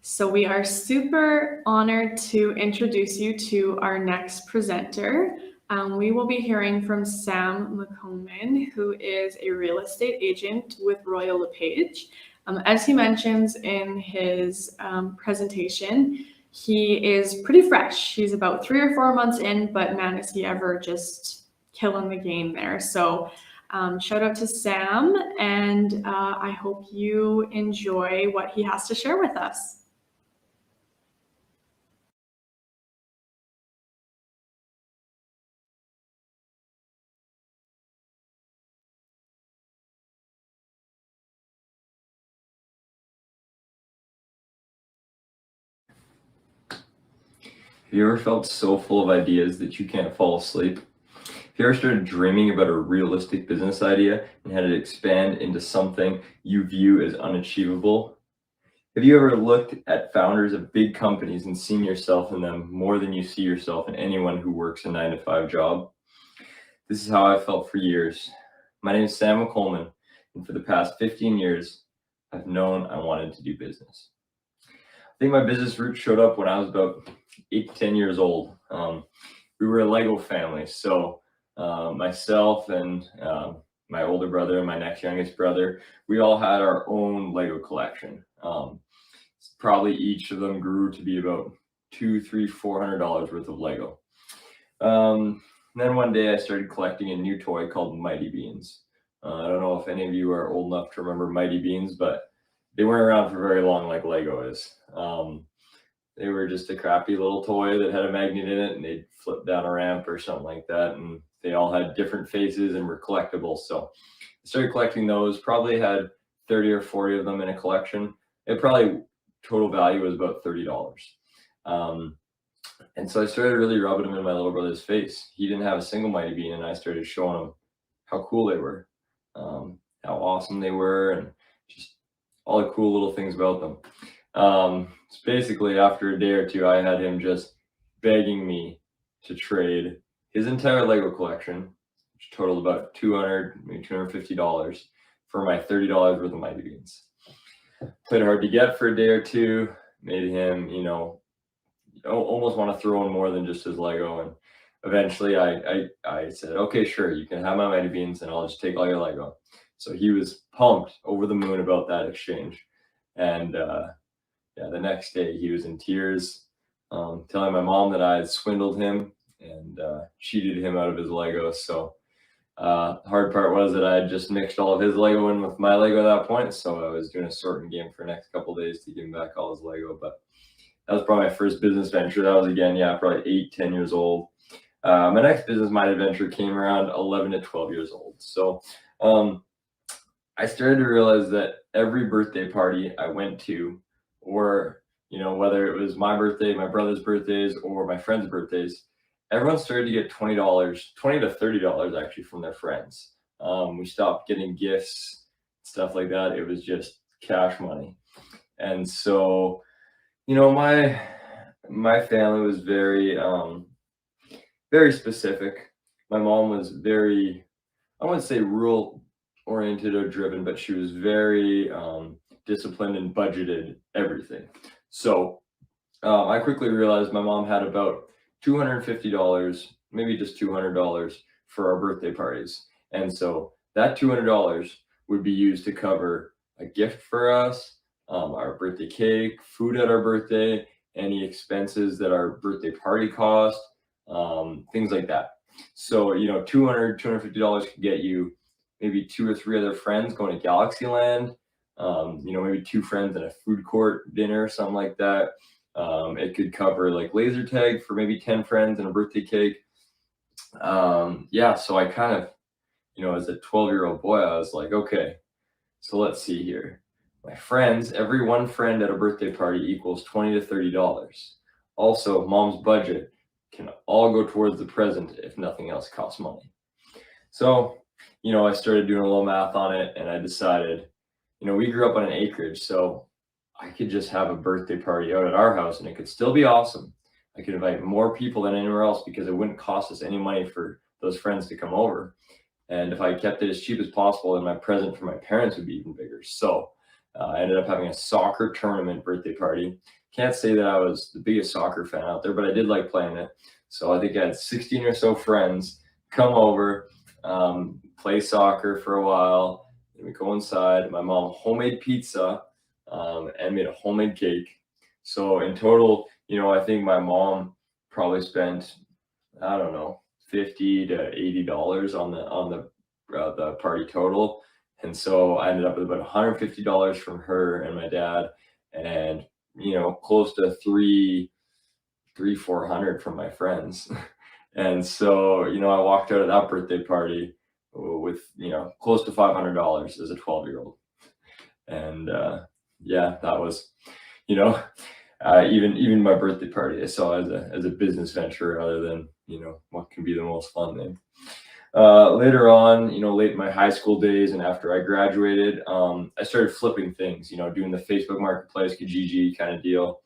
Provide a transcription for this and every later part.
So we are super honored to introduce you to our next presenter. We will be hearing from Sam McColman, who is a real estate agent with Royal LePage. As he mentions in his presentation, he is pretty fresh. He's about 3 or 4 months in, but man, is he ever just killing the game there. So shout out to Sam, and I hope you enjoy what he has to share with us. Have you ever felt so full of ideas that you can't fall asleep? Have you ever started dreaming about a realistic business idea and had it expand into something you view as unachievable? Have you ever looked at founders of big companies and seen yourself in them more than you see yourself in anyone who works a 9-to-5 job? This is how I felt for years. My name is Sam McColman, and for the past 15 years, I've known I wanted to do business. I think my business roots showed up when I was about 8 to 10 years old. We were a Lego family, so myself and my older brother and my next youngest brother, we all had our own Lego collection. Probably each of them grew to be about $200, $300, $400 worth of Lego. Then one day I started collecting a new toy called Mighty Beans. I don't know if any of you are old enough to remember Mighty Beans, but they weren't around for very long like Lego is. They were just a crappy little toy that had a magnet in it and they'd flip down a ramp or something like that. And they all had different faces and were collectibles. So I started collecting those, probably had 30 or 40 of them in a collection. It probably total value was about $30. And so I started really rubbing them in my little brother's face. He didn't have a single Mighty Bean, and I started showing him how cool they were, how awesome they were, and just all the cool little things about them. So basically, after a day or two, I had him just begging me to trade his entire Lego collection, which totaled about $200, maybe $250, for my $30 worth of Mighty Beans. Played hard to get for a day or two, made him, almost want to throw in more than just his Lego. And eventually I said, okay, sure, you can have my Mighty Beans and I'll just take all your Lego. So he was pumped, over the moon about that exchange. And the next day he was in tears, telling my mom that I had swindled him and cheated him out of his Lego. So hard part was that I had just mixed all of his Lego in with my Lego at that point. So I was doing a sorting game for the next couple of days to give him back all his Lego. But that was probably my first business venture. That was, again, probably 8, 10 years old. My next business-minded venture came around 11 to 12 years old. So I started to realize that every birthday party I went to, or whether it was my birthday, my brother's birthdays, or my friends' birthdays, everyone started to get $20 to $30 actually from their friends. We stopped getting gifts, stuff like that. It was just cash money. And so my family was very very specific. My mom was very, I wouldn't say rule oriented or driven, but she was very disciplined and budgeted everything. So I quickly realized my mom had about $250, maybe just $200 for our birthday parties. And so that $200 would be used to cover a gift for us, our birthday cake, food at our birthday, any expenses that our birthday party cost, things like that. So, $250 could get you maybe 2 or 3 other friends going to Galaxyland, maybe 2 friends at a food court dinner, something like that. It could cover like laser tag for maybe 10 friends and a birthday cake. So I kind of, as a 12-year-old boy, I was like, okay, so let's see here. My friends, every one friend at a birthday party equals $20 to $30. Also, mom's budget can all go towards the present if nothing else costs money. So, I started doing a little math on it, and I decided, we grew up on an acreage, so I could just have a birthday party out at our house and it could still be awesome. I could invite more people than anywhere else because it wouldn't cost us any money for those friends to come over. And if I kept it as cheap as possible, then my present for my parents would be even bigger. So I ended up having a soccer tournament birthday party. Can't say that I was the biggest soccer fan out there, but I did like playing it. So I think I had 16 or so friends come over, play soccer for a while. Then we go inside. My mom homemade pizza and made a homemade cake. So in total, I think my mom probably spent, I don't know, $50 to $80 on the party total. And so I ended up with about $150 from her and my dad, and close to 400 from my friends. And so, I walked out of that birthday party with, close to $500 as a 12-year-old. And yeah, that was, you know, even my birthday party I saw as a business venture rather than, what can be the most fun thing. Later on, late in my high school days and after I graduated, I started flipping things, doing the Facebook Marketplace, Kijiji kind of deal.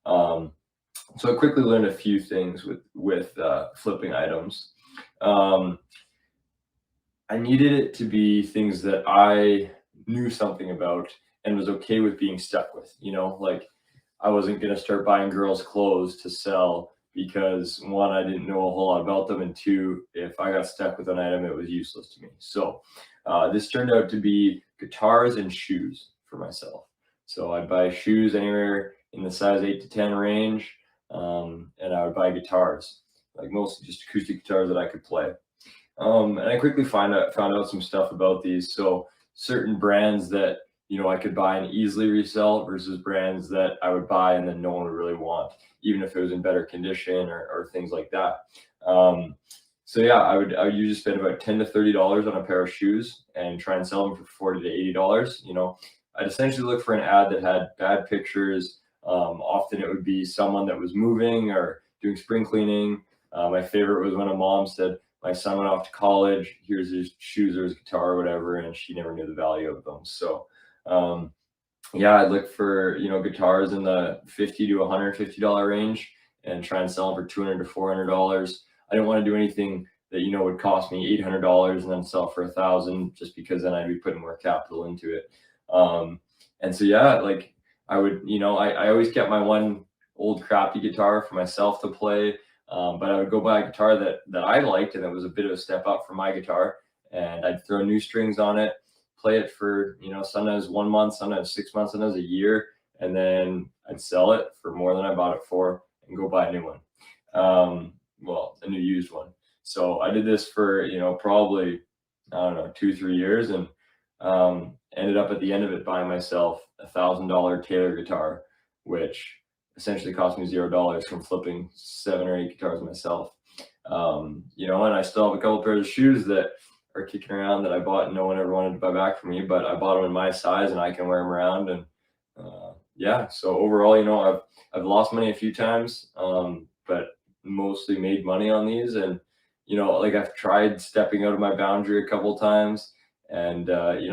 So I quickly learned a few things with flipping items. I needed it to be things that I knew something about and was okay with being stuck with. Like I wasn't going to start buying girls' clothes to sell because one, I didn't know a whole lot about them, and two, if I got stuck with an item, it was useless to me. So this turned out to be guitars and shoes for myself. So I'd buy shoes anywhere in the size 8 to 10 range, and I would buy guitars, like mostly just acoustic guitars that I could play. And I quickly found out some stuff about these. So certain brands that I could buy and easily resell versus brands that I would buy and then no one would really want, even if it was in better condition or things like that. So yeah, I would usually spend about $10 to $30 on a pair of shoes and try and sell them for $40 to $80. I'd essentially look for an ad that had bad pictures. Often it would be someone that was moving or doing spring cleaning. My favorite was when a mom said, my son went off to college, here's his shoes or his guitar or whatever, and she never knew the value of them. So yeah, I'd look for, guitars in the $50 to $150 range and try and sell them for $200 to $400. I didn't want to do anything that, would cost me $800 and then sell for $1,000, just because then I'd be putting more capital into it. And so, yeah, like I would, I always kept my one old crappy guitar for myself to play. But I would go buy a guitar that I liked and that was a bit of a step up from my guitar, and I'd throw new strings on it, play it for, sometimes 1 month, sometimes 6 months, sometimes a year, and then I'd sell it for more than I bought it for and go buy a new one. Well, a new used one. So I did this for, probably, I don't know, 2-3 years, and ended up at the end of it buying myself $1,000 Taylor guitar, which essentially cost me $0 from flipping 7 or 8 guitars myself. And I still have a couple pairs of shoes that are kicking around that I bought and no one ever wanted to buy back from me, but I bought them in my size and I can wear them around. And yeah, so overall, I've lost money a few times, but mostly made money on these. And like I've tried stepping out of my boundary a couple times, and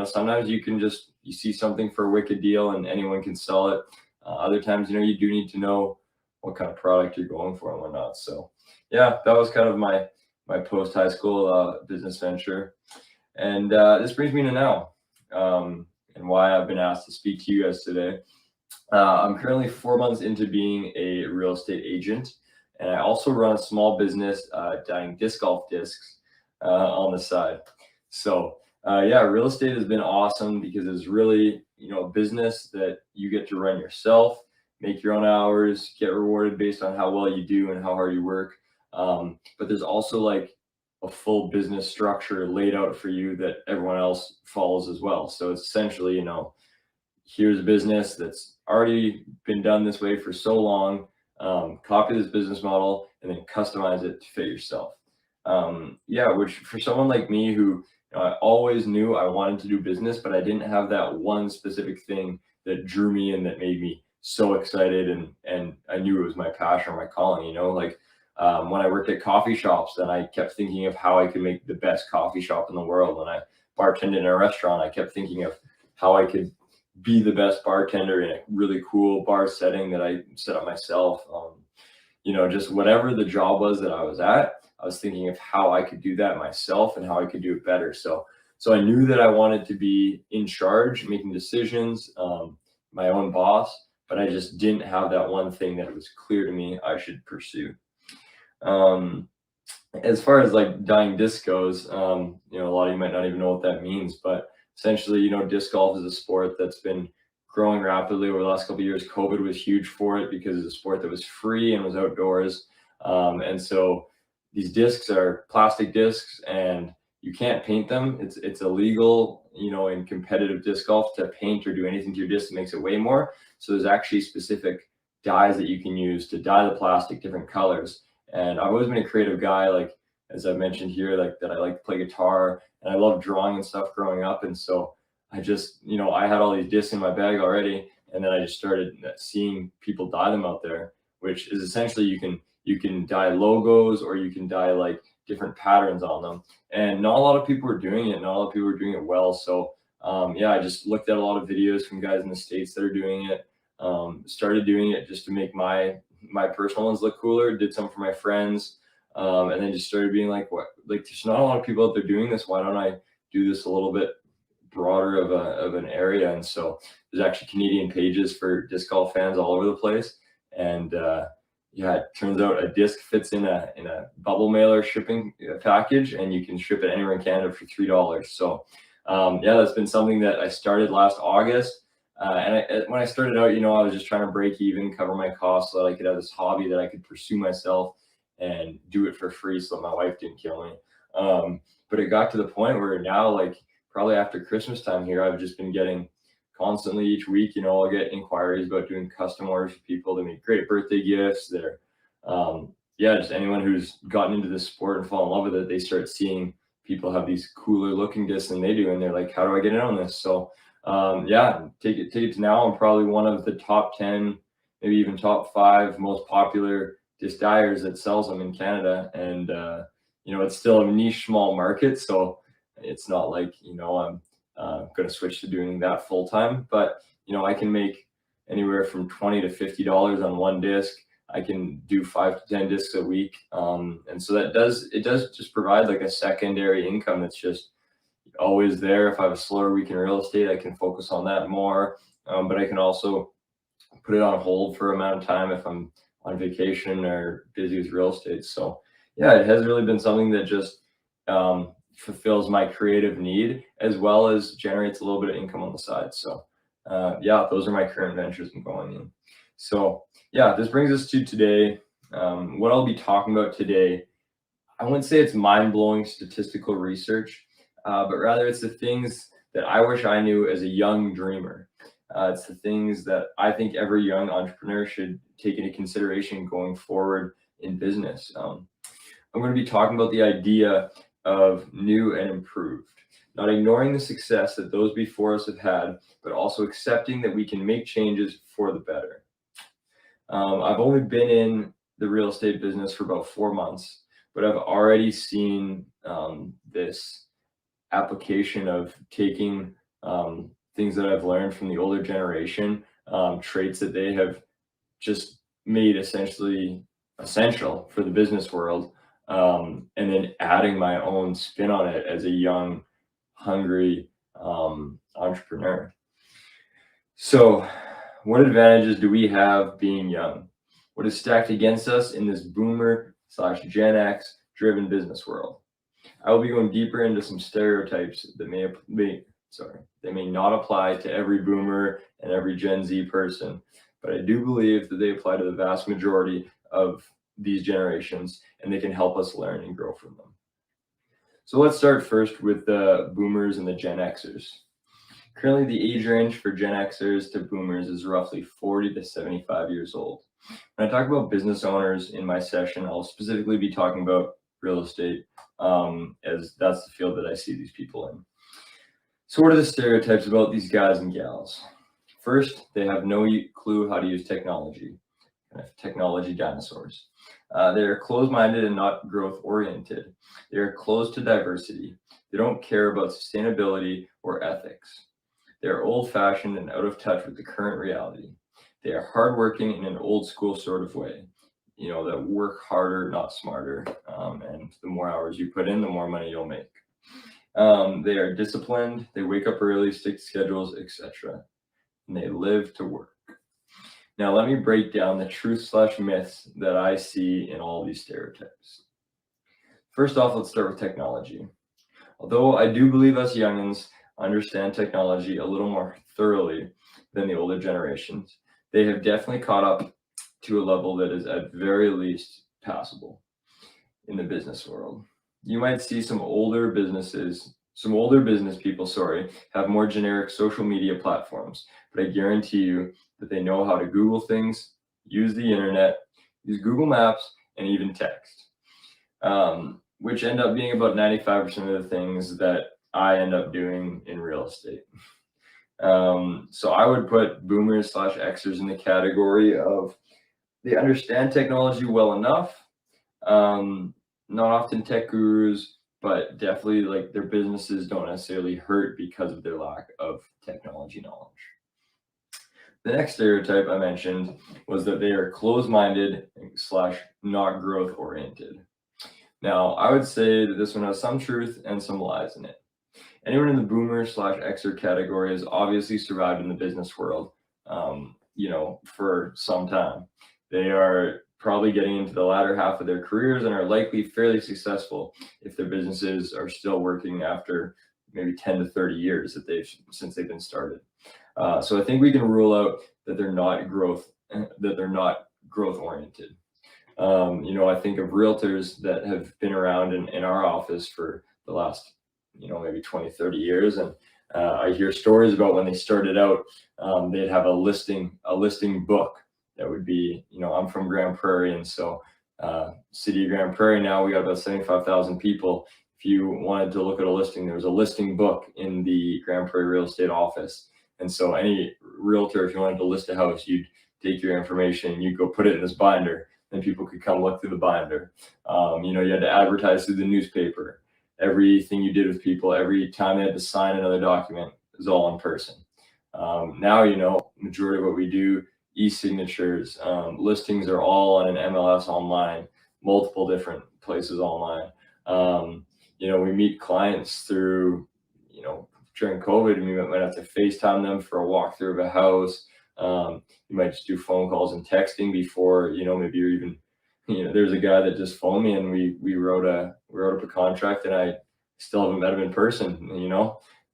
sometimes you see something for a wicked deal and anyone can sell it. Other times, you do need to know what kind of product you're going for and whatnot. So yeah, that was kind of my post high school business venture. And this brings me to now, and why I've been asked to speak to you guys today. I'm currently 4 months into being a real estate agent, and I also run a small business dyeing disc golf discs on the side. So yeah, real estate has been awesome because it's really, a business that you get to run yourself, make your own hours, get rewarded based on how well you do and how hard you work. But there's also like a full business structure laid out for you that everyone else follows as well. So it's essentially, here's a business that's already been done this way for so long. Copy this business model and then customize it to fit yourself. Yeah, which for someone like me who I always knew I wanted to do business, but I didn't have that one specific thing that drew me and that made me so excited, and I knew it was my passion or my calling. Like when I worked at coffee shops, then I kept thinking of how I could make the best coffee shop in the world. When I bartended in a restaurant, I kept thinking of how I could be the best bartender in a really cool bar setting that I set up myself. Just whatever the job was that I was at, I was thinking of how I could do that myself and how I could do it better. So So I knew that I wanted to be in charge, making decisions, my own boss, but I just didn't have that one thing that was clear to me I should pursue. Um, as far as like dying disc goes, a lot of you might not even know what that means, but essentially, disc golf is a sport that's been growing rapidly over the last couple of years. COVID was huge for it because it's a sport that was free and was outdoors. And so these discs are plastic discs and you can't paint them. It's illegal, in competitive disc golf to paint or do anything to your disc that makes it weigh more. So there's actually specific dyes that you can use to dye the plastic different colors. And I've always been a creative guy, like as I mentioned here, like that I like to play guitar and I love drawing and stuff growing up. And so I just, I had all these discs in my bag already, and then I just started seeing people dye them out there, which is essentially you can dye logos or you can dye like different patterns on them. And not a lot of people were doing it. Not a lot of people were doing it well. So I just looked at a lot of videos from guys in the States that are doing it. Started doing it just to make my personal ones look cooler. Did some for my friends, and then just started being like, what? Like, there's not a lot of people out there doing this. Why don't I do this a little bit broader of an area? And so there's actually Canadian pages for disc golf fans all over the place. And it turns out a disc fits in a bubble mailer shipping package, and you can ship it anywhere in Canada for $3. So that's been something that I started last August. When I started out, I was just trying to break even, cover my costs so that I could have this hobby that I could pursue myself and do it for free so that my wife didn't kill me. But it got to the point where now, like probably after Christmas time here, I've just been getting constantly each week, I'll get inquiries about doing custom orders for people to make great birthday gifts. They're, just anyone who's gotten into this sport and fall in love with it, they start seeing people have these cooler looking discs than they do. And they're like, how do I get in on this? So take it to now. I'm probably one of the top 10, maybe even top 5 most popular disc dyers that sells them in Canada. And, it's still a niche, small market. So it's not like, I'm going to switch to doing that full time, but, I can make anywhere from $20 to $50 on one disc. I can do 5 to 10 discs a week. And so it does just provide like a secondary income that's just always there. If I have a slower week in real estate, I can focus on that more. But I can also put it on hold for amount of time if I'm on vacation or busy with real estate. So it has really been something that just fulfills my creative need as well as generates a little bit of income on the side. So those are my current ventures I'm going in. So this brings us to today. What I'll be talking about today, I wouldn't say it's mind-blowing statistical research, but rather it's the things that I wish I knew as a young dreamer. It's the things that I think every young entrepreneur should take into consideration going forward in business. I'm going to be talking about the idea of new and improved, not ignoring the success that those before us have had, but also accepting that we can make changes for the better. I've only been in the real estate business for about 4 months, but I've already seen this application of taking things that I've learned from the older generation, traits that they have just made essentially essential for the business world, and then adding my own spin on it as a young, hungry entrepreneur. So what advantages do we have being young? What is stacked against us in this boomer/Gen X driven business world? I will be going deeper into some stereotypes that may not apply to every boomer and every Gen Z person, but I do believe that they apply to the vast majority of these generations, and they can help us learn and grow from them. So let's start first with the boomers and the Gen Xers. Currently, the age range for Gen Xers to boomers is roughly 40 to 75 years old. When I talk about business owners in my session, I'll specifically be talking about real estate, as that's the field that I see these people in. So what are the stereotypes about these guys and gals? First, they have no clue how to use technology, kind of technology dinosaurs. They are closed-minded and not growth-oriented. They are closed to diversity. They don't care about sustainability or ethics. They are old-fashioned and out of touch with the current reality. They are hardworking in an old-school sort of way. That work harder, not smarter. And the more hours you put in, the more money you'll make. They are disciplined, they wake up early, stick to schedules, etc. And they live to work. Now, let me break down the truth/myths that I see in all these stereotypes. First off, let's start with technology. Although I do believe us youngins understand technology a little more thoroughly than the older generations, they have definitely caught up to a level that is at very least passable in the business world. You might see some older business people, have more generic social media platforms, but I guarantee you that they know how to Google things, use the internet, use Google Maps, and even text, which end up being about 95% of the things that I end up doing in real estate. So I would put boomers/Xers in the category of they understand technology well enough. Not often tech gurus, but definitely like their businesses don't necessarily hurt because of their lack of technology knowledge. The next stereotype I mentioned was that they are closed-minded / not growth-oriented. Now, I would say that this one has some truth and some lies in it. Anyone in the boomer/Xer category has obviously survived in the business world, for some time. They are probably getting into the latter half of their careers and are likely fairly successful if their businesses are still working after maybe 10 to 30 years since they've been started. So I think we can rule out that they're not growth oriented. I think of realtors that have been around in our office for the last, maybe 20, 30 years. And I hear stories about when they started out, they'd have a listing book that would be, I'm from Grand Prairie. And so city of Grand Prairie, now we got about 75,000 people. If you wanted to look at a listing, there was a listing book in the Grand Prairie real estate office. And so any realtor, if you wanted to list a house, you'd take your information, you'd go put it in this binder, and people could come look through the binder. You had to advertise through the newspaper. Everything you did with people, every time they had to sign another document, was all in person. Now, majority of what we do, e-signatures, listings are all on an MLS online, multiple different places online. We meet clients through, during COVID, we might have to FaceTime them for a walkthrough of a house. You might just do phone calls and texting before, maybe you're even, there's a guy that just phoned me and we wrote up a contract and I still haven't met him in person,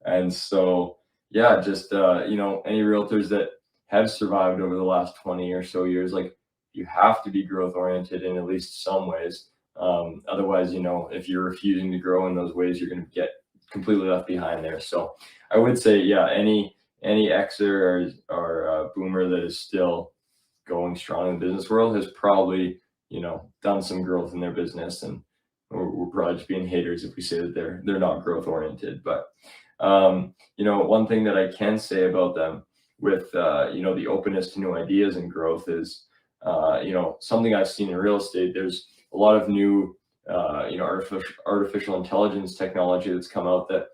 and so, yeah, just, any realtors that have survived over the last 20 or so years, like you have to be growth oriented in at least some ways. Otherwise, if you're refusing to grow in those ways, you're going to get completely left behind there. So I would say, yeah, any Xer or boomer that is still going strong in the business world has probably, done some growth in their business, and we're probably just being haters if we say that they're not growth oriented. But one thing that I can say about them with the openness to new ideas and growth is something I've seen in real estate. There's a lot of new artificial intelligence technology that's come out that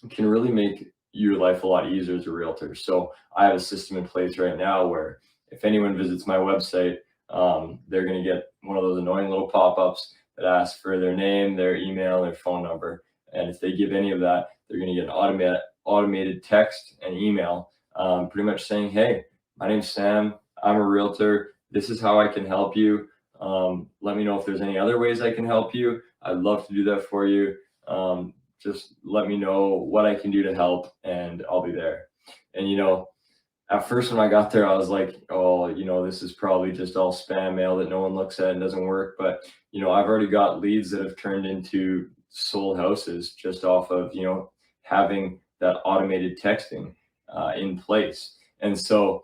can really make your life a lot easier as a realtor. So I have a system in place right now where if anyone visits my website, they're going to get one of those annoying little pop-ups that asks for their name, their email, their phone number. And if they give any of that, they're going to get an automated text and email, pretty much saying, hey, my name's Sam, I'm a realtor, this is how I can help you. Let me know if there's any other ways I can help you. I'd love to do that for you. Just let me know what I can do to help and I'll be there. And, at first when I got there, I was like, oh, this is probably just all spam mail that no one looks at and doesn't work. But, I've already got leads that have turned into sold houses just off of, having that automated texting in place. And so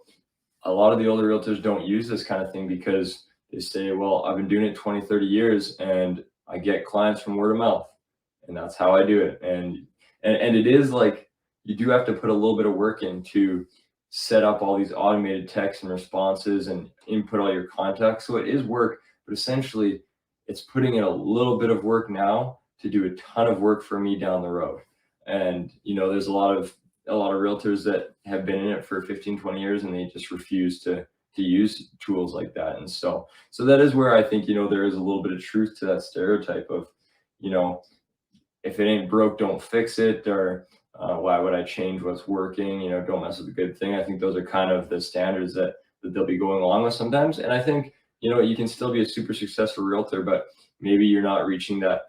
a lot of the older realtors don't use this kind of thing because they say, well, I've been doing it 20, 30 years and I get clients from word of mouth. And that's how I do it. And it is like, you do have to put a little bit of work in to set up all these automated texts and responses and input all your contacts. So it is work, but essentially it's putting in a little bit of work now to do a ton of work for me down the road. And, there's a lot of realtors that have been in it for 15, 20 years and they just refuse to use tools like that. And so that is where I think, there is a little bit of truth to that stereotype of, if it ain't broke, don't fix it, or why would I change what's working? Don't mess with a good thing. I think those are kind of the standards that they'll be going along with sometimes. And I think, you can still be a super successful realtor, but maybe you're not reaching that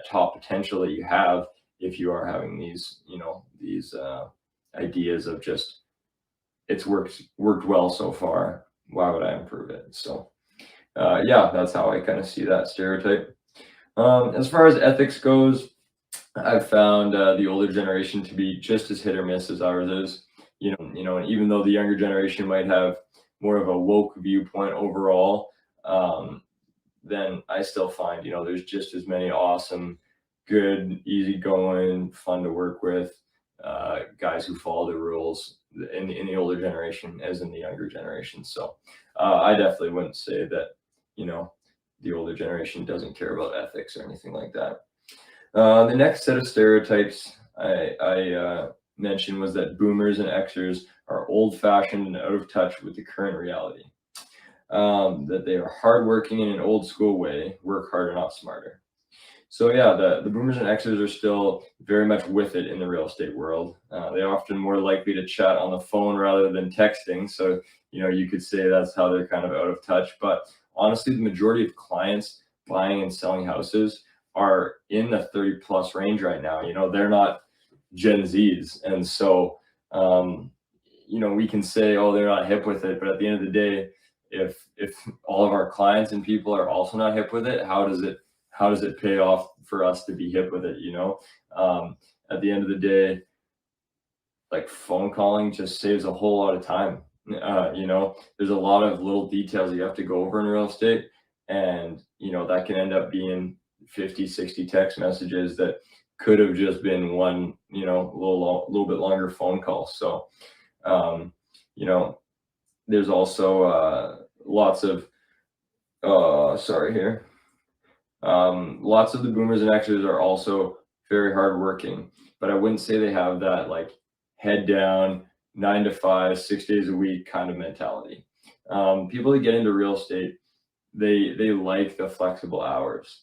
top potential that you have if you are having these ideas of just it's worked well so far. Why would I improve it? So yeah, that's how I kind of see that stereotype. As far as ethics goes, I've found the older generation to be just as hit or miss as ours is. And even though the younger generation might have more of a woke viewpoint overall, then I still find there's just as many awesome, good, easygoing, fun to work with guys who follow the rules in the older generation as in the younger generation. So I definitely wouldn't say that the older generation doesn't care about ethics or anything like that. The next set of stereotypes I mentioned was that boomers and Xers are old-fashioned and out of touch with the current reality. That they are hardworking in an old school way, work harder, not smarter. So yeah, the boomers and Xers are still very much with it in the real estate world. They're often more likely to chat on the phone rather than texting. So, you could say that's how they're kind of out of touch. But honestly, the majority of clients buying and selling houses are in the 30 plus range right now. They're not Gen Zs. And so, we can say, oh, they're not hip with it. But at the end of the day, if all of our clients and people are also not hip with it, how does it pay off for us to be hip with it? At the end of the day, like phone calling just saves a whole lot of time. There's a lot of little details you have to go over in real estate, and that can end up being 50, 60 text messages that could have just been one, little bit longer phone call. So, there's also lots of lots of the boomers and Xers are also very hardworking, but I wouldn't say they have that like head down, 9 to 5, 6 days a week kind of mentality. People that get into real estate, they like the flexible hours.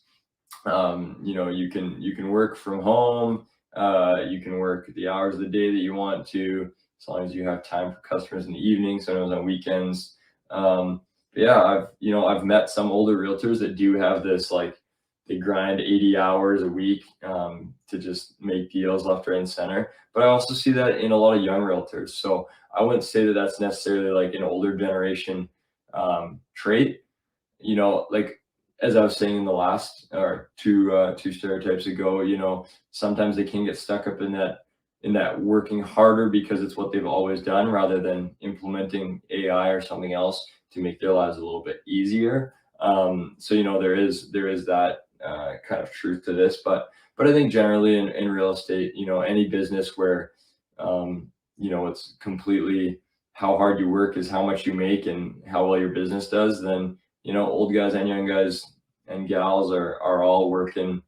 You can work from home. You can work the hours of the day that you want to, as long as you have time for customers in the evening, sometimes on weekends. But yeah, I've met some older realtors that do have this, like, they grind 80 hours a week to just make deals left, right, and center. But I also see that in a lot of young realtors. So I wouldn't say that that's necessarily like an older generation trait. Like, as I was saying in the last or two stereotypes ago, sometimes they can get stuck up in that working harder because it's what they've always done, rather than implementing AI or something else to make their lives a little bit easier. So there is that kind of truth to this, but I think generally in real estate, any business where it's completely how hard you work is how much you make and how well your business does, then old guys and young guys and gals are all working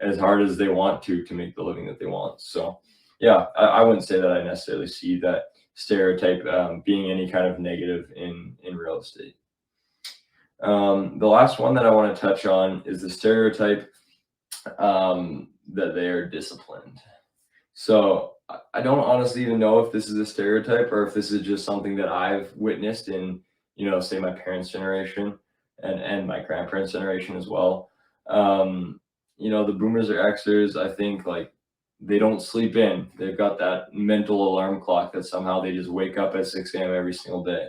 as hard as they want to make the living that they want. So yeah, I wouldn't say that I necessarily see that stereotype being any kind of negative in real estate. The last one that I want to touch on is the stereotype that they are disciplined. So I don't honestly even know if this is a stereotype or if this is just something that I've witnessed in, say my parents' generation and my grandparents' generation as well. The boomers or Xers, I think, like, they don't sleep in. They've got that mental alarm clock that somehow they just wake up at 6 a.m. every single day.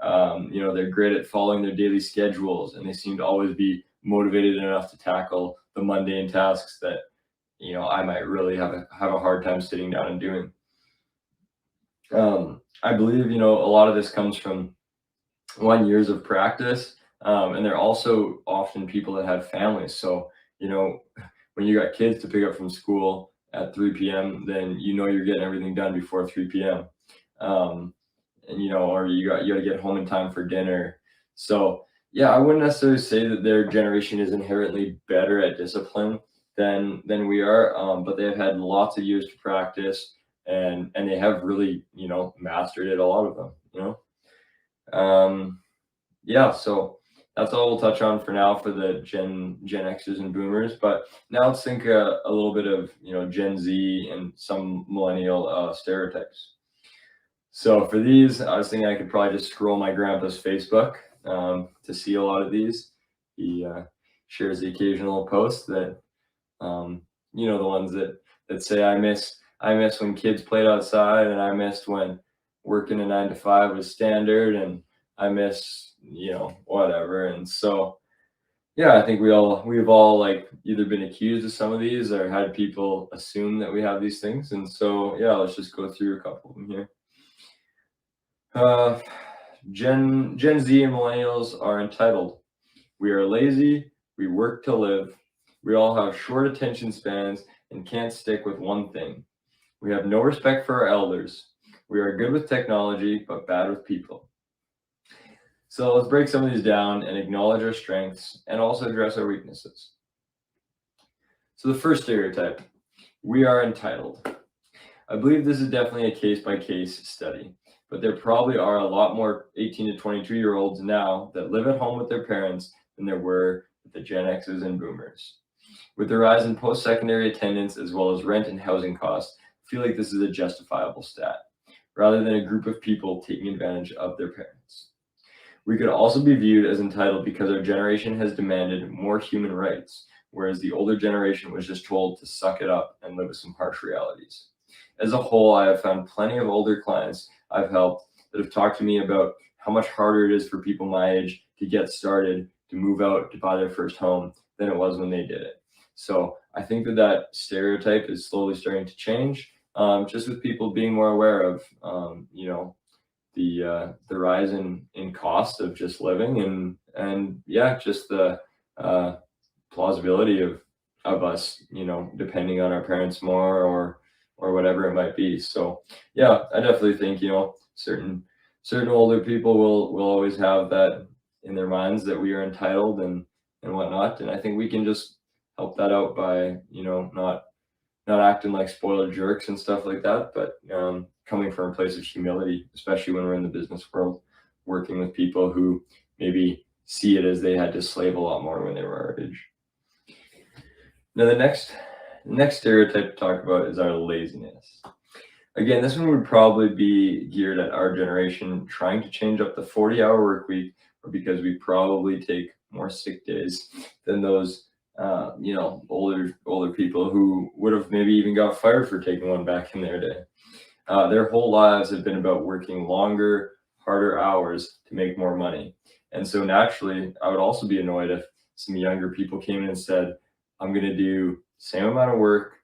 They're great at following their daily schedules, and they seem to always be motivated enough to tackle the mundane tasks that I might really have a hard time sitting down and doing. I believe a lot of this comes from years of practice, and they're also often people that have families. So when you got kids to pick up from school at 3 p.m., then you're getting everything done before 3 p.m. Or you got to get home in time for dinner. So yeah, I wouldn't necessarily say that their generation is inherently better at discipline than we are, but they've had lots of years to practice, and they have really mastered it, a lot of them. Yeah, so that's all we'll touch on for now for the Gen Xers and Boomers. But now let's think a little bit of Gen Z and some millennial stereotypes. So for these, I was thinking I could probably just scroll my grandpa's Facebook to see a lot of these. He shares the occasional post that the ones that say I miss when kids played outside, and I missed when working a 9 to 5 was standard, and I miss whatever. And so yeah, I think we've all like either been accused of some of these or had people assume that we have these things. And so yeah, let's just go through a couple of them here. Gen Z and millennials are entitled. We are lazy. We work to live. We all have short attention spans and can't stick with one thing. We have no respect for our elders. We are good with technology, but bad with people. So let's break some of these down and acknowledge our strengths and also address our weaknesses. So the first stereotype, we are entitled. I believe this is definitely a case-by-case study, but there probably are a lot more 18 to 22-year-olds now that live at home with their parents than there were with the Gen X's and Boomers. With the rise in post-secondary attendance as well as rent and housing costs, I feel like this is a justifiable stat, rather than a group of people taking advantage of their parents. We could also be viewed as entitled because our generation has demanded more human rights, whereas the older generation was just told to suck it up and live with some harsh realities. As a whole, I have found plenty of older clients I've helped that have talked to me about how much harder it is for people my age to get started, to move out, to buy their first home than it was when they did it. So I think that stereotype is slowly starting to change, just with people being more aware of, the rise in cost of just living and just the plausibility of us, depending on our parents more or whatever it might be. So yeah, I definitely think, certain older people will always have that in their minds that we are entitled and whatnot. And I think we can just help that out by, not acting like spoiled jerks and stuff like that, but coming from a place of humility, especially when we're in the business world, working with people who maybe see it as they had to slave a lot more when they were our age. Now, the next stereotype to talk about is our laziness. Again, this one would probably be geared at our generation trying to change up the 40-hour work week, or because we probably take more sick days than those older people who would have maybe even got fired for taking one back in their day. Their whole lives have been about working longer, harder hours to make more money. And so naturally, I would also be annoyed if some younger people came in and said, I'm going to do the same amount of work,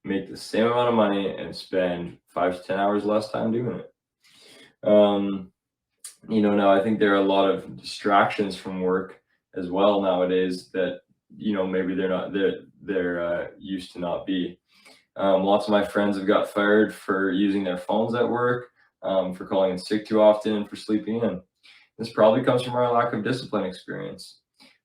make the same amount of money, and spend 5 to 10 hours less time doing it. Now I think there are a lot of distractions from work as well nowadays that maybe they're used to not be. Lots of my friends have got fired for using their phones at work, for calling in sick too often, and for sleeping in. This probably comes from our lack of discipline experience.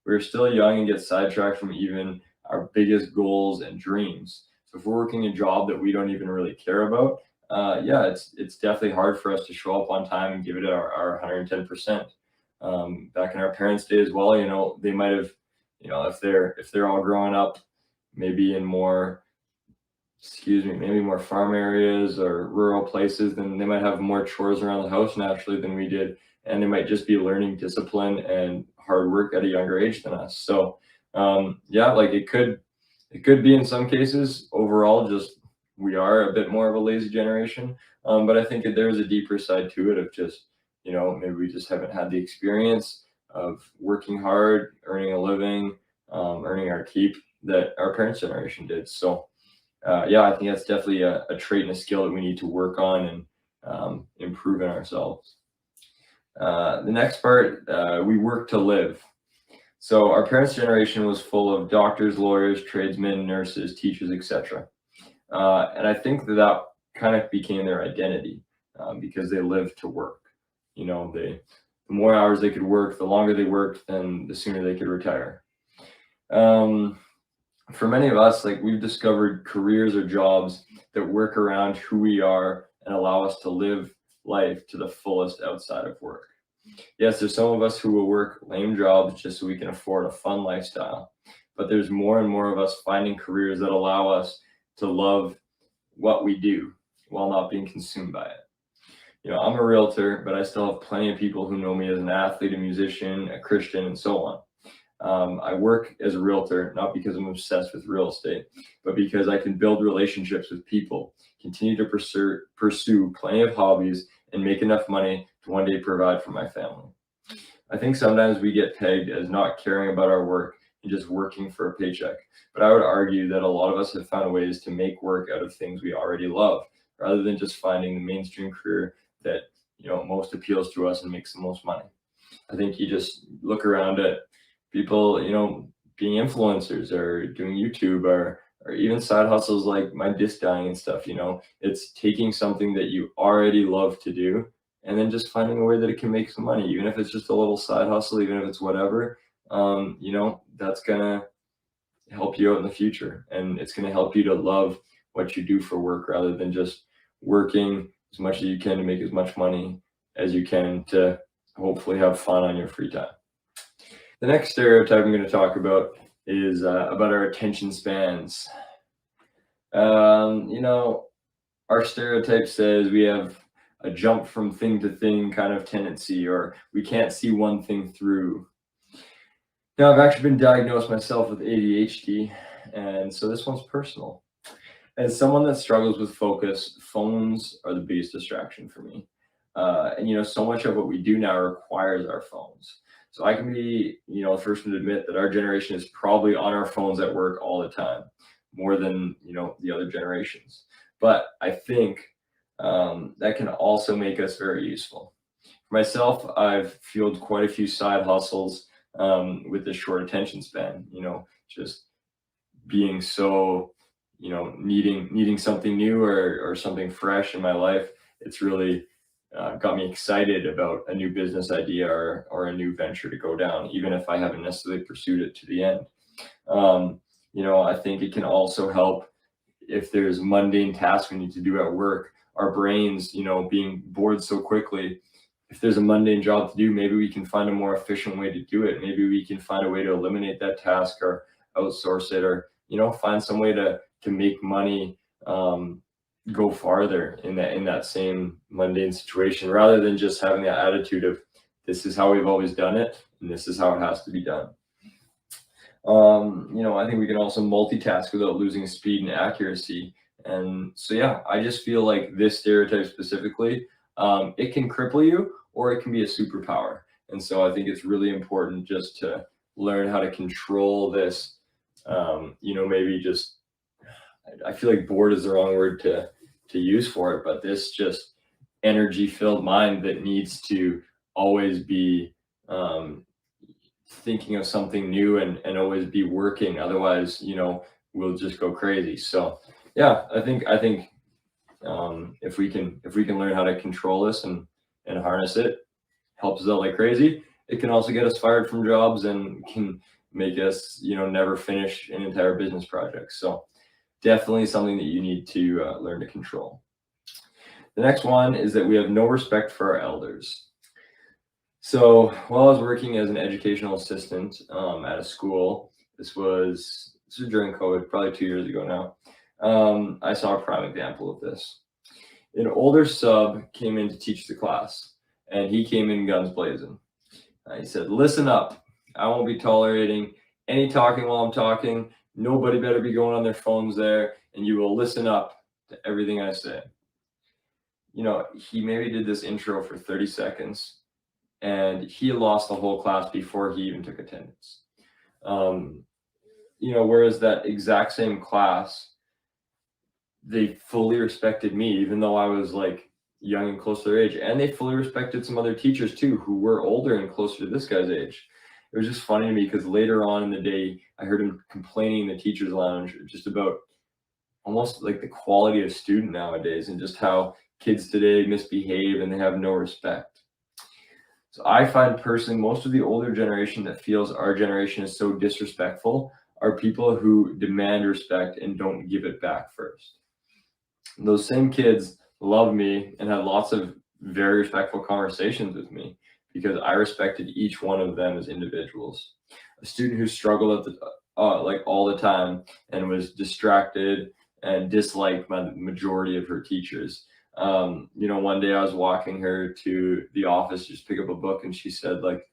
We're still young and get sidetracked from even our biggest goals and dreams. So if we're working a job that we don't even really care about, it's definitely hard for us to show up on time and give it our 110%. Back in our parents' day as well, they might have, if they're all growing up, maybe in more farm areas or rural places, then they might have more chores around the house naturally than we did. And they might just be learning discipline and hard work at a younger age than us. So it could be in some cases overall just we are a bit more of a lazy generation. But I think that there's a deeper side to it of just, maybe we just haven't had the experience of working hard, earning a living, earning our keep that our parents' generation did. So I think that's definitely a trait and a skill that we need to work on and improve in ourselves. The next part, we work to live. So our parents' generation was full of doctors, lawyers, tradesmen, nurses, teachers, etc. And I think that kind of became their identity because they lived to work. The more hours they could work, the longer they worked, then the sooner they could retire. For many of us, we've discovered careers or jobs that work around who we are and allow us to live life to the fullest outside of work. Yes, there's some of us who will work lame jobs just so we can afford a fun lifestyle, but there's more and more of us finding careers that allow us to love what we do while not being consumed by it. I'm a realtor, but I still have plenty of people who know me as an athlete, a musician, a Christian, and so on. I work as a realtor, not because I'm obsessed with real estate, but because I can build relationships with people, continue to pursue plenty of hobbies, and make enough money to one day provide for my family. I think sometimes we get pegged as not caring about our work and just working for a paycheck. But I would argue that a lot of us have found ways to make work out of things we already love, rather than just finding the mainstream career that most appeals to us and makes the most money. I think you just look around at people, being influencers or doing YouTube or even side hustles like my disc dyeing and stuff. It's taking something that you already love to do and then just finding a way that it can make some money, even if it's just a little side hustle, even if it's whatever. That's gonna help you out in the future, and it's gonna help you to love what you do for work rather than just working as much as you can to make as much money as you can to hopefully have fun on your free time. The next stereotype I'm going to talk about is about our attention spans. Our stereotype says we have a jump from thing to thing kind of tendency, or we can't see one thing through. Now, I've actually been diagnosed myself with ADHD, and so this one's personal. As someone that struggles with focus, phones are the biggest distraction for me. And so much of what we do now requires our phones. So I can be, the first one to admit that our generation is probably on our phones at work all the time, more than, the other generations. But I think that can also make us very useful. For myself, I've fueled quite a few side hustles with this short attention span, just being so, needing something new or something fresh in my life. It's really got me excited about a new business idea or a new venture to go down, even if I haven't necessarily pursued it to the end. I think it can also help if there's mundane tasks we need to do at work. Our brains, being bored so quickly, if there's a mundane job to do, maybe we can find a more efficient way to do it. Maybe we can find a way to eliminate that task or outsource it, or find some way to make money go farther in that same mundane situation, rather than just having that attitude of this is how we've always done it and this is how it has to be done. I think we can also multitask without losing speed and accuracy. And so, yeah, I just feel like this stereotype specifically, it can cripple you or it can be a superpower. And so I think it's really important just to learn how to control this. Maybe just, I feel like bored is the wrong word to use for it, but this just energy filled mind that needs to always be thinking of something new and always be working. Otherwise, we'll just go crazy. So yeah, I think if we can learn how to control this and harness it, helps us out like crazy. It can also get us fired from jobs and can make us, never finish an entire business project. So definitely something that you need to learn to control. The next one is that we have no respect for our elders. So while I was working as an educational assistant at a school, this was during COVID, probably 2 years ago now, I saw a prime example of this. An older sub came in to teach the class, and he came in guns blazing. He said, "Listen up, I won't be tolerating any talking while I'm talking. Nobody better be going on their phones there, and you will listen up to everything I say." He maybe did this intro for 30 seconds, and he lost the whole class before he even took attendance. Whereas that exact same class, they fully respected me, even though I was like young and close to their age, and they fully respected some other teachers too, who were older and closer to this guy's age. It was just funny to me because later on in the day, I heard him complaining in the teacher's lounge just about almost like the quality of student nowadays and just how kids today misbehave and they have no respect. So I find personally, most of the older generation that feels our generation is so disrespectful are people who demand respect and don't give it back first. Those same kids love me and had lots of very respectful conversations with me. because I respected each one of them as individuals. A student who struggled at the like all the time and was distracted and disliked by the majority of her teachers. One day I was walking her to the office, just pick up a book, and she said, like,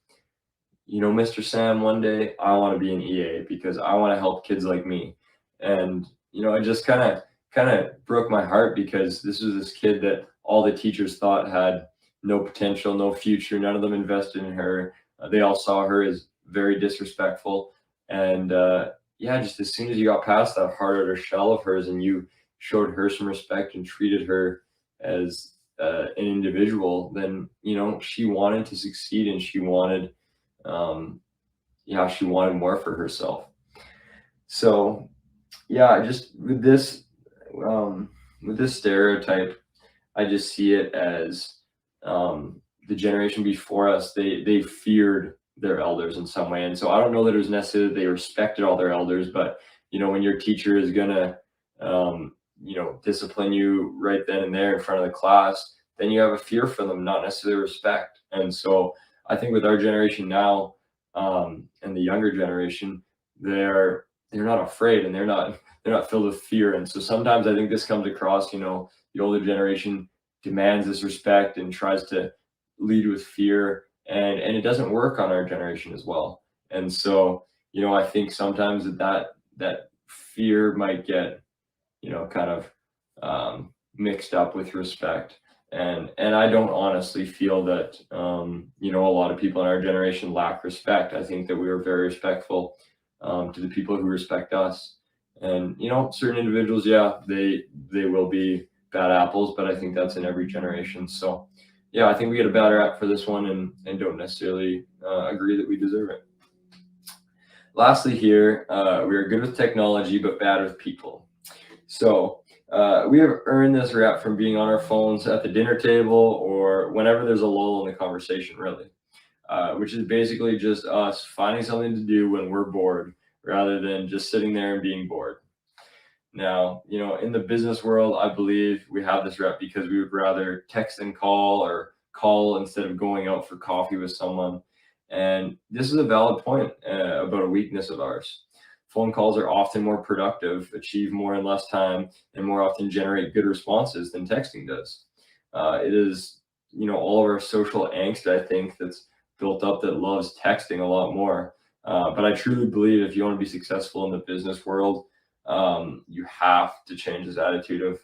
Mr. Sam, one day I want to be an EA because I want to help kids like me. And, it just kind of broke my heart, because this was this kid that all the teachers thought had no potential, no future. None of them invested in her. They all saw her as very disrespectful. And yeah, just as soon as you got past that hard outer shell of hers and you showed her some respect and treated her as an individual, then, she wanted to succeed, and she wanted she wanted more for herself. So yeah, just with this stereotype, I just see it as the generation before us, they feared their elders in some way. And so I don't know that it was necessarily that they respected all their elders, but when your teacher is gonna discipline you right then and there in front of the class, then you have a fear for them, not necessarily respect. And so I think with our generation now, and the younger generation, they're not afraid, and they're not filled with fear. And so sometimes I think this comes across, the older generation demands this respect and tries to lead with fear, and it doesn't work on our generation as well. And so, I think sometimes that fear might get, kind of mixed up with respect. And I don't honestly feel that, a lot of people in our generation lack respect. I think that we are very respectful to the people who respect us. And, certain individuals, yeah, they will be bad apples, but I think that's in every generation. So, yeah, I think we get a bad rap for this one, and don't necessarily agree that we deserve it. Lastly here, we are good with technology, but bad with people. So we have earned this rap from being on our phones at the dinner table or whenever there's a lull in the conversation, really, which is basically just us finding something to do when we're bored rather than just sitting there and being bored. Now, in the business world, I believe we have this rep because we would rather text and call, or call instead of going out for coffee with someone. And this is a valid point about a weakness of ours. Phone calls are often more productive, achieve more in less time, and more often generate good responses than texting does. It is, all of our social angst, I think, that's built up that loves texting a lot more. But I truly believe if you want to be successful in the business world, you have to change this attitude of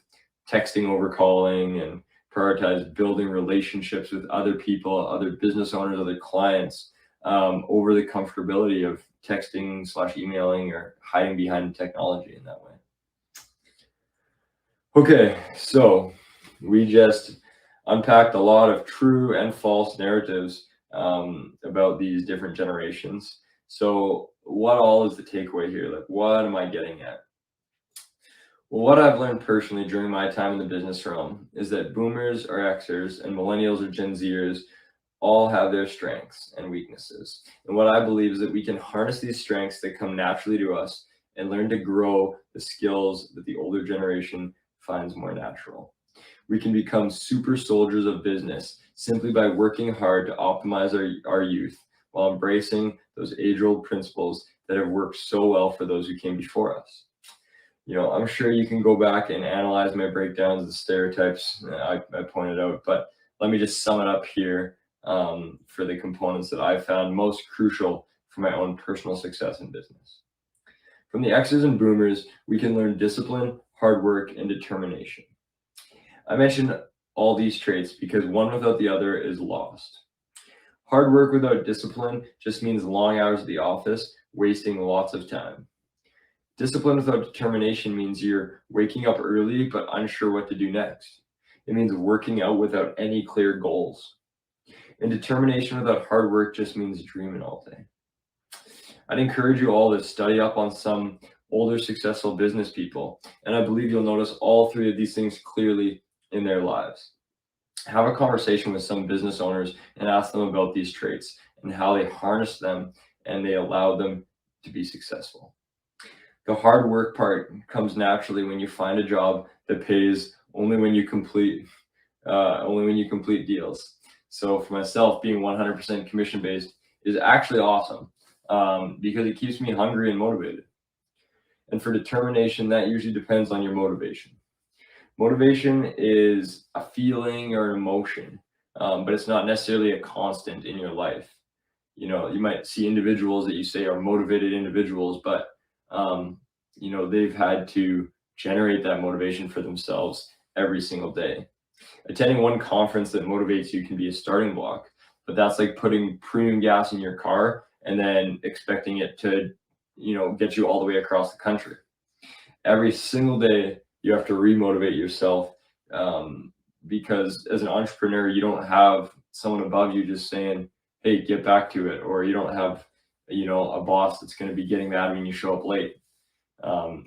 texting over calling, and prioritize building relationships with other people, other business owners, other clients, over the comfortability of texting/emailing or hiding behind technology in that way. Okay, so we just unpacked a lot of true and false narratives about these different generations. So what all is the takeaway here? Like, what am I getting at? Well, what I've learned personally during my time in the business realm is that boomers or Xers and millennials or Gen Zers all have their strengths and weaknesses. And what I believe is that we can harness these strengths that come naturally to us and learn to grow the skills that the older generation finds more natural. We can become super soldiers of business simply by working hard to optimize our youth while embracing those age-old principles that have worked so well for those who came before us. I'm sure you can go back and analyze my breakdowns of the stereotypes I pointed out, but let me just sum it up here for the components that I found most crucial for my own personal success in business. From the Xers and Boomers, we can learn discipline, hard work, and determination. I mentioned all these traits because one without the other is lost. Hard work without discipline just means long hours at the office, wasting lots of time. Discipline without determination means you're waking up early but unsure what to do next. It means working out without any clear goals. And determination without hard work just means dreaming all day. I'd encourage you all to study up on some older successful business people, and I believe you'll notice all three of these things clearly in their lives. Have a conversation with some business owners and ask them about these traits and how they harness them and they allow them to be successful. The hard work part comes naturally when you find a job that pays only when you complete deals. So for myself, being 100% commission based is actually awesome because it keeps me hungry and motivated. And for determination, that usually depends on your motivation. Motivation is a feeling or an emotion, but it's not necessarily a constant in your life. You know, you might see individuals that you say are motivated individuals, but they've had to generate that motivation for themselves every single day. Attending one conference that motivates you can be a starting block, but that's like putting premium gas in your car and then expecting it to, get you all the way across the country. Every single day, you have to remotivate yourself because as an entrepreneur, you don't have someone above you just saying, hey, get back to it, or you don't have, a boss that's going to be getting mad when you show up late.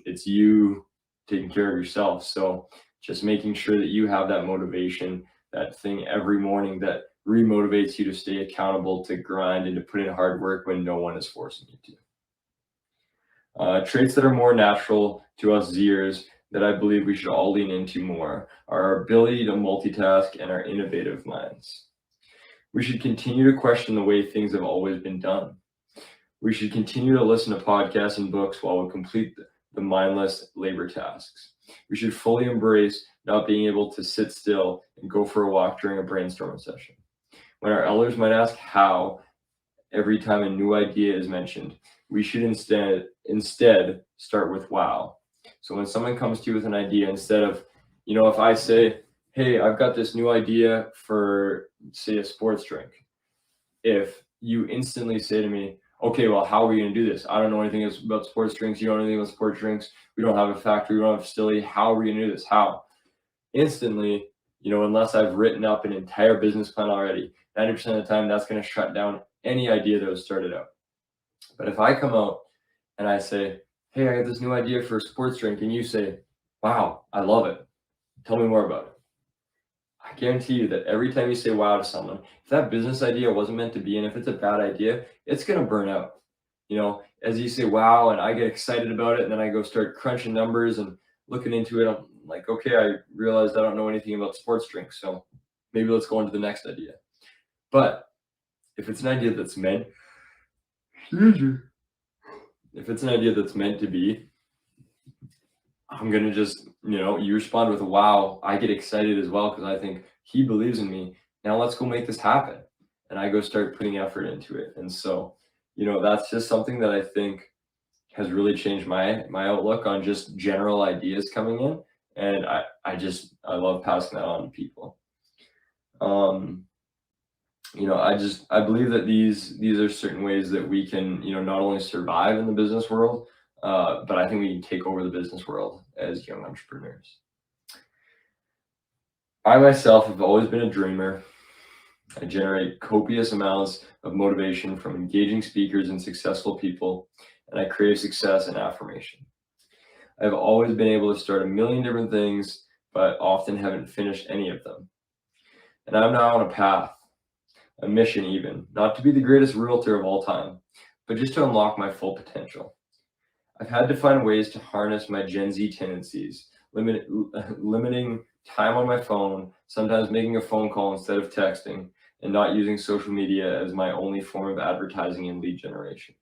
It's you taking care of yourself. So just making sure that you have that motivation, that thing every morning that remotivates you to stay accountable, to grind, and to put in hard work when no one is forcing you to. Traits that are more natural to us Zers that I believe we should all lean into more are our ability to multitask and our innovative minds. We should continue to question the way things have always been done. We should continue to listen to podcasts and books while we complete the mindless labor tasks. We should fully embrace not being able to sit still and go for a walk during a brainstorming session. When our elders might ask how every time a new idea is mentioned, we should instead start with wow. So when someone comes to you with an idea, instead of, if I say, hey, I've got this new idea for, say, a sports drink, if you instantly say to me, okay, well, how are we going to do this? I don't know anything about sports drinks. You don't know anything about sports drinks. We don't have a factory. We don't have a facility. How are we going to do this? How? Instantly, unless I've written up an entire business plan already, 90% of the time, that's going to shut down any idea that was started out. But if I come out and I say, hey, I have this new idea for a sports drink, and you say, wow, I love it. Tell me more about it. I guarantee you that every time you say wow to someone, if that business idea wasn't meant to be, and if it's a bad idea, it's going to burn out. As you say wow, and I get excited about it, and then I go start crunching numbers and looking into it, I'm like, okay, I realized I don't know anything about sports drinks, so maybe let's go on to the next idea. But if it's an idea that's meant, if it's an idea that's meant to be, I'm going to just, you respond with, wow, I get excited as well because I think he believes in me. Now let's go make this happen. And I go start putting effort into it. And so, that's just something that I think has really changed my outlook on just general ideas coming in. And I love passing that on to people. I believe that these are certain ways that we can, not only survive in the business world, but I think we can take over the business world as young entrepreneurs. I myself have always been a dreamer. I generate copious amounts of motivation from engaging speakers and successful people, and I crave success and affirmation. I've always been able to start a million different things, but often haven't finished any of them. And I'm now on a path, a mission even, not to be the greatest realtor of all time, but just to unlock my full potential. I've had to find ways to harness my Gen Z tendencies, limiting time on my phone, sometimes making a phone call instead of texting, and not using social media as my only form of advertising and lead generation.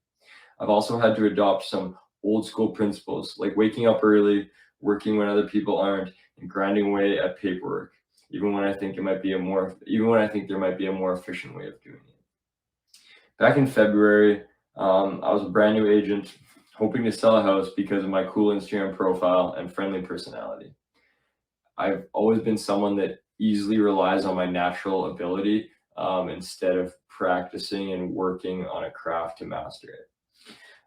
I've also had to adopt some old school principles like waking up early, working when other people aren't, and grinding away at paperwork, even when I think there might be a more efficient way of doing it. Back in February, I was a brand new agent hoping to sell a house because of my cool Instagram profile and friendly personality. I've always been someone that easily relies on my natural ability instead of practicing and working on a craft to master it.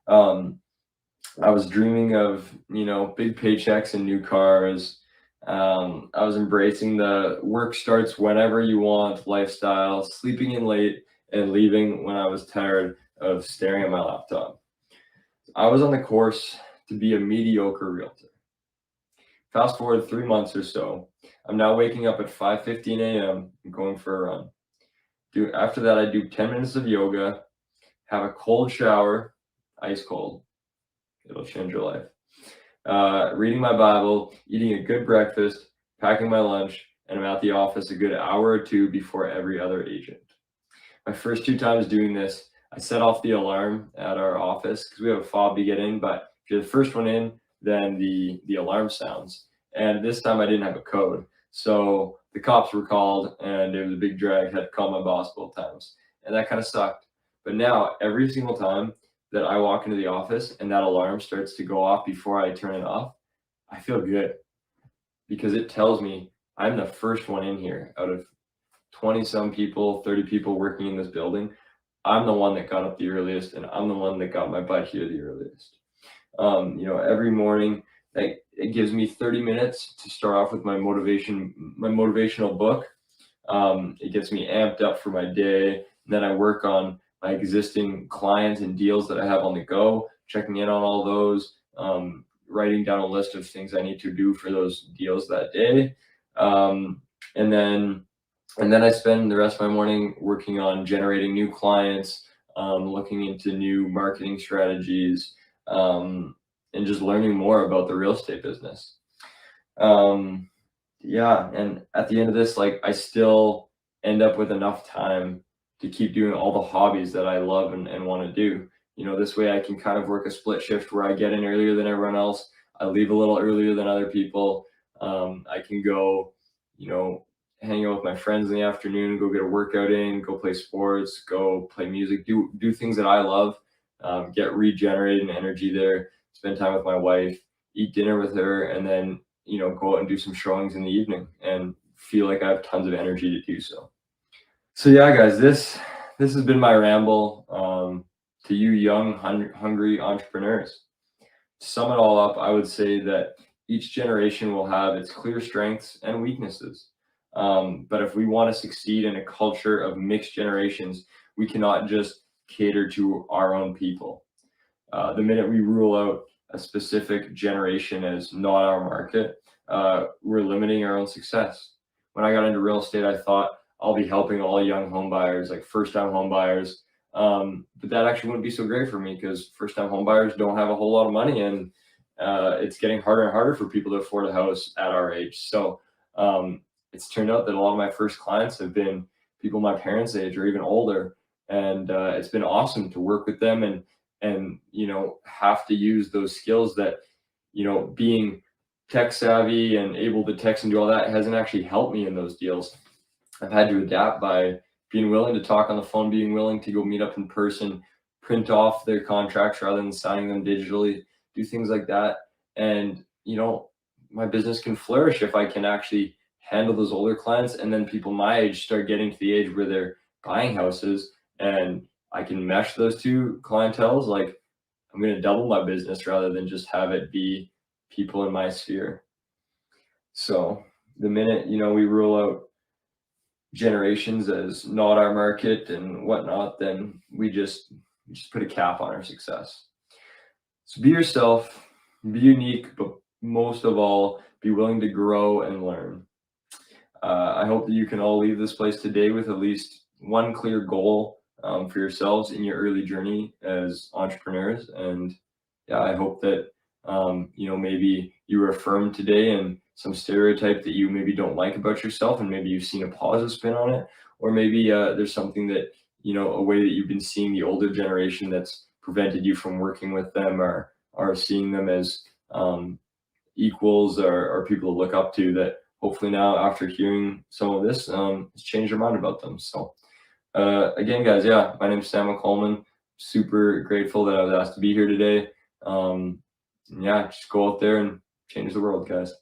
I was dreaming of, big paychecks and new cars. I was embracing the work starts whenever you want lifestyle, sleeping in late and leaving when I was tired of staring at my laptop. I was on the course to be a mediocre realtor. Fast forward 3 months or so, I'm now waking up at 5:15 a.m. and going for a run. After that, I do 10 minutes of yoga, have a cold shower, ice cold. It'll change your life. Reading my Bible, eating a good breakfast, packing my lunch, and I'm at the office a good hour or two before every other agent. My first 2 times doing this, I set off the alarm at our office because we have a fob to get in, but if you're the first one in, then the alarm sounds. And this time I didn't have a code. So the cops were called and it was a big drag. I had to call my boss both times. And that kind of sucked. But now every single time that I walk into the office and that alarm starts to go off before I turn it off, I feel good because it tells me I'm the first one in here out of 20 some people, 30 people working in this building. I'm the one that got up the earliest and I'm the one that got my butt here the earliest. Every morning, like, it gives me 30 minutes to start off with my motivational book. It gets me amped up for my day. And then I work on my existing clients and deals that I have on the go, checking in on all those, writing down a list of things I need to do for those deals that day. And then I spend the rest of my morning working on generating new clients, looking into new marketing strategies, and just learning more about the real estate business. And at the end of this, like, I still end up with enough time to keep doing all the hobbies that I love and want to do. This way I can kind of work a split shift where I get in earlier than everyone else. I leave a little earlier than other people. I can go, hang out with my friends in the afternoon, go get a workout in, go play sports, go play music, do things that I love, get regenerated and energy there, spend time with my wife, eat dinner with her, and then, go out and do some showings in the evening and feel like I have tons of energy to do so. So yeah, guys, this has been my ramble to you young, hungry entrepreneurs. To sum it all up, I would say that each generation will have its clear strengths and weaknesses. But if we want to succeed in a culture of mixed generations, we cannot just cater to our own people. The minute we rule out a specific generation as not our market, we're limiting our own success. When I got into real estate, I thought I'll be helping all young home buyers, like first-time home buyers. But that actually wouldn't be so great for me because first-time home buyers don't have a whole lot of money, and it's getting harder and harder for people to afford a house at our age. So it's turned out that a lot of my first clients have been people my parents' age or even older, and it's been awesome to work with them and have to use those skills that being tech savvy and able to text and do all that hasn't actually helped me in those deals. I've had to adapt by being willing to talk on the phone, being willing to go meet up in person, print off their contracts rather than signing them digitally, do things like that. And my business can flourish if I can actually handle those older clients, and then people my age start getting to the age where they're buying houses, and I can mesh those two clienteles. Like, I'm going to double my business rather than just have it be people in my sphere. So the minute we rule out generations as not our market and whatnot, then we just put a cap on our success. So be yourself, be unique, but most of all, be willing to grow and learn. I hope that you can all leave this place today with at least one clear goal for yourselves in your early journey as entrepreneurs. And yeah, I hope that maybe you were affirmed today and some stereotype that you maybe don't like about yourself, and maybe you've seen a positive spin on it, or maybe there's something that a way that you've been seeing the older generation that's prevented you from working with them, or seeing them as equals or people to look up to, that hopefully now, after hearing some of this, has changed your mind about them. So again, guys, yeah, my name is Sam McColman. Super grateful that I was asked to be here today. Yeah, just go out there and change the world, guys.